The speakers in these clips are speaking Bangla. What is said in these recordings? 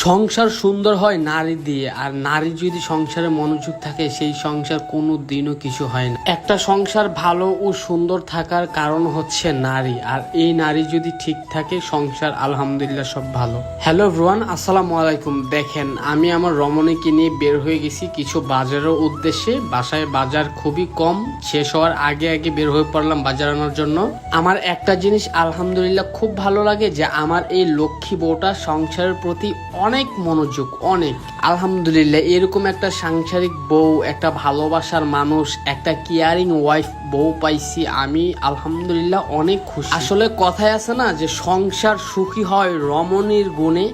সংসার সুন্দর হয় নারী দিয়ে, আর নারী যদি সংসারে মনোযোগ থাকে সেই সংসার কোনো দিনও কিছু হয় না। একটা সংসার ভালো ও সুন্দর থাকার কারণ হচ্ছে নারী, আর এই নারী যদি ঠিক থাকে সংসার আলহামদুলিল্লাহ সব ভালো। হ্যালো এভরিওয়ান, আসসালামু আলাইকুম। দেখেন, আমি আমার রমণীকে নিয়ে বের হয়ে গেছি কিছু বাজারের উদ্দেশ্যে। বাসায় বাজার খুবই কম, শেষ হওয়ার আগে আগে বের হয়ে পড়লাম বাজার আনার জন্য। আমার একটা জিনিস আলহামদুলিল্লাহ খুব ভালো লাগে যে আমার এই লক্ষ্মী বউটা সংসারের প্রতি অনেক মনোযোগ, অনেক আলহামদুলিল্লাহ। এরকম একটা সাংসারিক বউ, একটা ভালোবাসার মানুষ, একটা কেয়ারিং ওয়াইফ বউ পাইছি আমি আলহামদুলিল্লাহ অনেক খুশি। আসলে কথায় আছে না যে সংসার সুখী হয় রমণীর গুণে।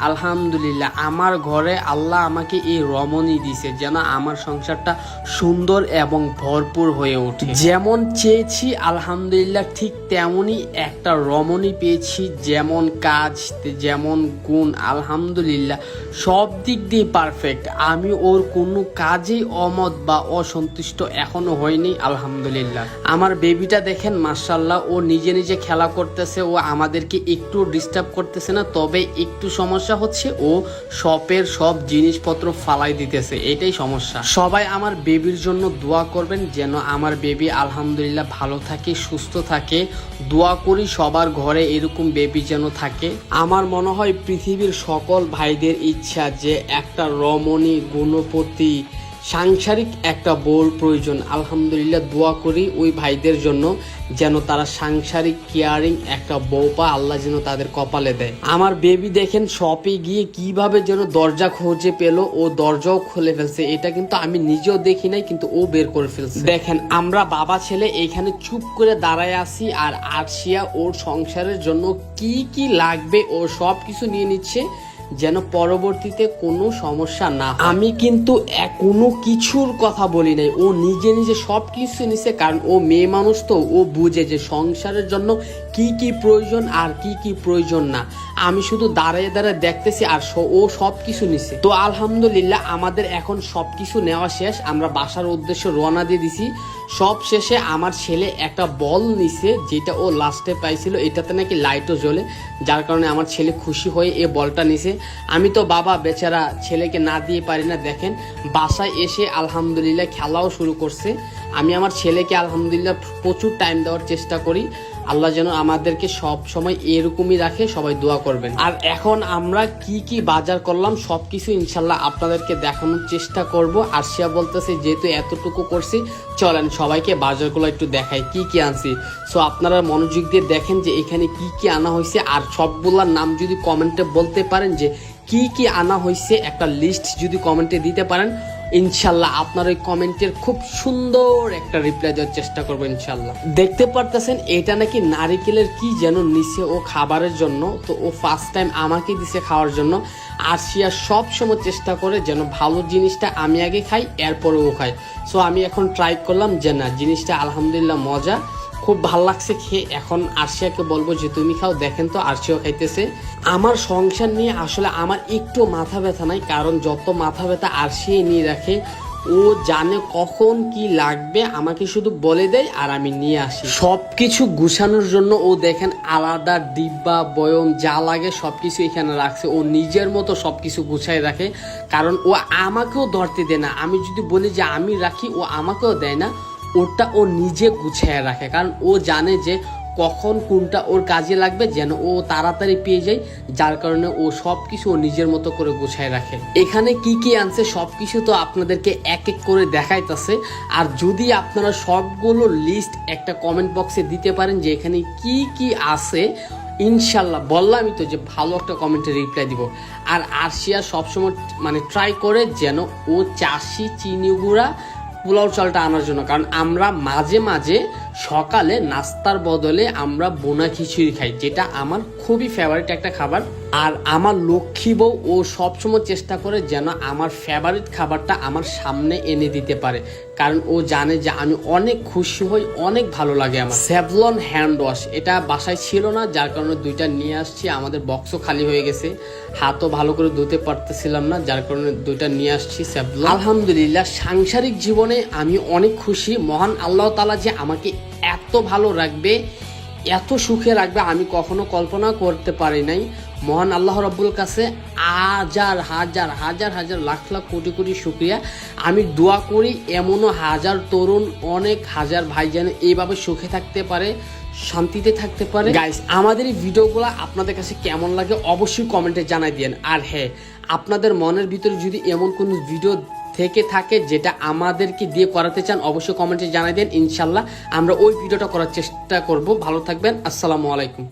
আলহামদুলিল্লাহ আমার ঘরে আল্লাহ আমাকে এই রমণী দিছে যেন আমার সংসারটা সুন্দর এবং ভরপুর হয়ে ওঠে। যেমন চেয়েছি আলহামদুলিল্লাহ ঠিক তেমনই একটা রমণী পেয়েছি। যেমন কাজ, যেমন গুণ, আলহামদুলিল্লাহ সব দিক দিয়ে পারফেক্ট। আমি ওর কোনো কাজেই অমত বা অসন্তুষ্ট এখনো হয়নি আলহামদুলিল্লাহ। আমার বেবিটা দেখেন মাশাআল্লাহ, ও নিজে নিজে খেলা করতেছে, ও আমাদেরকে একটু ডিস্টার্ব করতেছে না। তবে একটু সমস্যা হচ্ছে, ও শপের সব জিনিসপত্র ফালাই দিতেছে, এটাই সমস্যা। সবাই আমার বেবির জন্য দোয়া করবেন যেন আমার বেবি আলহামদুলিল্লাহ ভালো থাকে, সুস্থ থাকে। দোয়া করি সবার ঘরে এরকম বেবি যেন থাকে। আমার মনে হয় পৃথিবীর সকল ভাইদের ইচ্ছা যে একটা রমণী, গুণপতি, সাংসারিক একটা বউর প্রয়োজন। আলহামদুলিল্লাহ দোয়া করি ওই ভাইদের জন্য যেন তারা সাংসারিক কেয়ারিং একটা বউ পায়, আল্লাহ যেন তাদের কপালে দেয়। আমার বেবি দেখেন শপে গিয়ে কিভাবে যেন দরজা খুঁজে পেল, ও দরজাও খুলে ফেলছে। এটা কিন্তু আমি নিজেও দেখি নাই, কিন্তু ও বের করে ফেলছে। দেখেন আমরা বাবা ছেলে এইখানে চুপ করে দাঁড়ায় আছি, আর আরশিয়া ওর সংসারের জন্য কি কি লাগবে ও সব কিছু নিয়ে নিচ্ছে যেন পরবর্তীতে কোনো সমস্যা না হয়। আমি কিন্তু কোনো কিছুর কথা বলি নাই, ও নিজে নিজে সব কিছু নিছে। কারণ ও মেয়ে মানুষ তো, ও বুঝে যে সংসারের জন্য কি কি প্রয়োজন আর কি কি প্রয়োজন না। আমি শুধু দাঁড়িয়ে দাঁড়িয়ে দেখতেছি আর ও সব কিছু নিছে। তো আলহামদুলিল্লাহ আমাদের এখন সব কিছু নেওয়া শেষ, আমরা বাসার উদ্দেশ্যে রওনা দিয়ে দিছি। সব শেষে আমার ছেলে একটা বল নিছে, যেটা ও লাস্টে পাইছিল। এটাতে নাকি লাইটও জ্বলে, যার কারণে আমার ছেলে খুশি হয়ে এই বলটা নিছে। আমি তো বাবা বেচারা ছেলেকে না দিয়ে পারি না। দেখেন বাসায় এসে আলহামদুলিল্লাহ খেলাও শুরু করছে। আমি আমার ছেলেকে আলহামদুলিল্লাহ প্রচুর টাইম দেওয়ার চেষ্টা করি। আল্লাহ যেন আমাদেরকে সব সময় এরকমই রাখে, সবাই দোয়া করবেন। আর এখন আমরা কি কি বাজার করলাম সবকিছু ইনশাল্লাহ আপনাদেরকে দেখানোর চেষ্টা করব। আরশিয়া বলতেছে যেহেতু এতটুকু করছি, চলেন সবাইকে বাজারগুলো একটু দেখাই কি কি আনছি। সো আপনারা মনোযোগ দিয়ে দেখেন যে এখানে কি কি আনা হয়েছে, আর সবগুলোর নাম যদি কমেন্টে বলতে পারেন যে কি কি আনা হয়েছে, একটা লিস্ট যদি কমেন্টে দিতে পারেন, ইনশাল্লাহ আপনার ওই কমেন্টের খুব সুন্দর একটা রিপ্লাই দেওয়ার চেষ্টা করবো ইনশাল্লাহ। দেখতে পারতেছেন এটা নাকি নারিকেলের কি যেন নিচে ও খাবারের জন্য। তো ও ফার্স্ট টাইম আমাকে দিছে খাওয়ার জন্য। আরশিয়া সব সময় চেষ্টা করে যেন ভালো জিনিসটা আমি আগে খাই, এরপরে ও খাই। সো আমি এখন ট্রাই করলাম যে না, জিনিসটা আলহামদুলিল্লাহ মজা, খুব ভালো লাগছে খেয়ে। এখন আরশিয়াকে বলবো যে তুমি খাও। দেখেন তো আরশিয়াও খাইতেছে। আমার সংসার নিয়ে আসলে আমার একটু মাথা ব্যথা নাই, কারণ যত মাথা ব্যথা আরশিয়া নিয়ে রাখে। ও জানে কখন কি লাগবে, আমাকে শুধু বলে দেয় আর আমি নিয়ে আসি। সবকিছু গুছানোর জন্য ও দেখেন আলাদা ডিব্বা বয়ম যা লাগে সবকিছু এখানে রাখছে। ও নিজের মতো সবকিছু গুছাই রাখে, কারণ ও আমাকেও ধরতে দেয় না। আমি যদি বলি যে আমি রাখি, ও আমাকেও দেয় না। ওটা ও নিজে গুছিয়ে রাখে, কারণ ও জানে যে কখন কোনটা ওর কাজে লাগবে, যেন ও তাড়াতাড়ি পেয়ে যায়। যার কারণে ও সবকিছু ও নিজের মতো করে গুছায় রাখে। এখানে কি কি আনছে সবকিছু তো আপনাদেরকে এক এক করে দেখাইতেছে। আর যদি আপনারা সবগুলো লিস্ট একটা কমেন্ট বক্সে দিতে পারেন যে এখানে কি কি আছে, ইনশাল্লাহ বললামই তো যে ভালো একটা কমেন্টে রিপ্লাই দিব। আর আরশিয়া সবসময় মানে ট্রাই করে যেন ও চাষি চিনি গুঁড়া পোলাও চালটা আনার জন্য, কারণ আমরা মাঝে মাঝে সকালে নাস্তার বদলে আমরা বোনা খিচুড়ি খাই, যেটা আমার খুবই ফেভারিট একটা খাবার। আর আমার লক্ষ্মী বউ ও সবসময় চেষ্টা করে যেন আমার ফেভারিট খাবারটা আমার সামনে এনে দিতে পারে, কারণ ও জানে যে আমি অনেক খুশি হই, অনেক ভালো লাগে আমার। সেভলন হ্যান্ড ওয়াশ এটা বাসায় ছিল না, যার কারণে দুইটা নিয়ে আসছি। আমাদের বক্সও খালি হয়ে গেছে, হাতও ভালো করে ধুতে পারতেছিলাম না, যার কারণে দুইটা নিয়ে আসছি সেভলন। আলহামদুলিল্লাহ সাংসারিক জীবনে আমি অনেক খুশি। মহান আল্লাহ তাআলা যে আমাকে এত ভালো রাখবে, এত সুখে রাখবে আমি কখনো কল্পনা করতে পারি নাই। মহান আল্লাহ রাব্বুল কাছে হাজার হাজার হাজার হাজার লাখ লাখ কোটি কোটি শুকরিয়া। আমি দোয়া করি এমনও হাজার তরুণ, অনেক হাজার ভাই যেন এইভাবে সুখে থাকতে পারে, শান্তিতে থাকতে পারে। গাইস, আমাদের এই ভিডিওগুলো আপনাদের কাছে কেমন লাগে অবশ্যই কমেন্টে জানাই দিন। আর হ্যাঁ, আপনাদের মনের ভিতরে যদি এমন কোনো ভিডিও থেকে থাকে যেটা আমাদেরকে দিয়ে করাতে চান অবশ্যই কমেন্টে জানাই দেন। ইনশাল্লাহ আমরা ওই ভিডিওটা করার চেষ্টা করব। ভালো থাকবেন। আসসালামু আলাইকুম।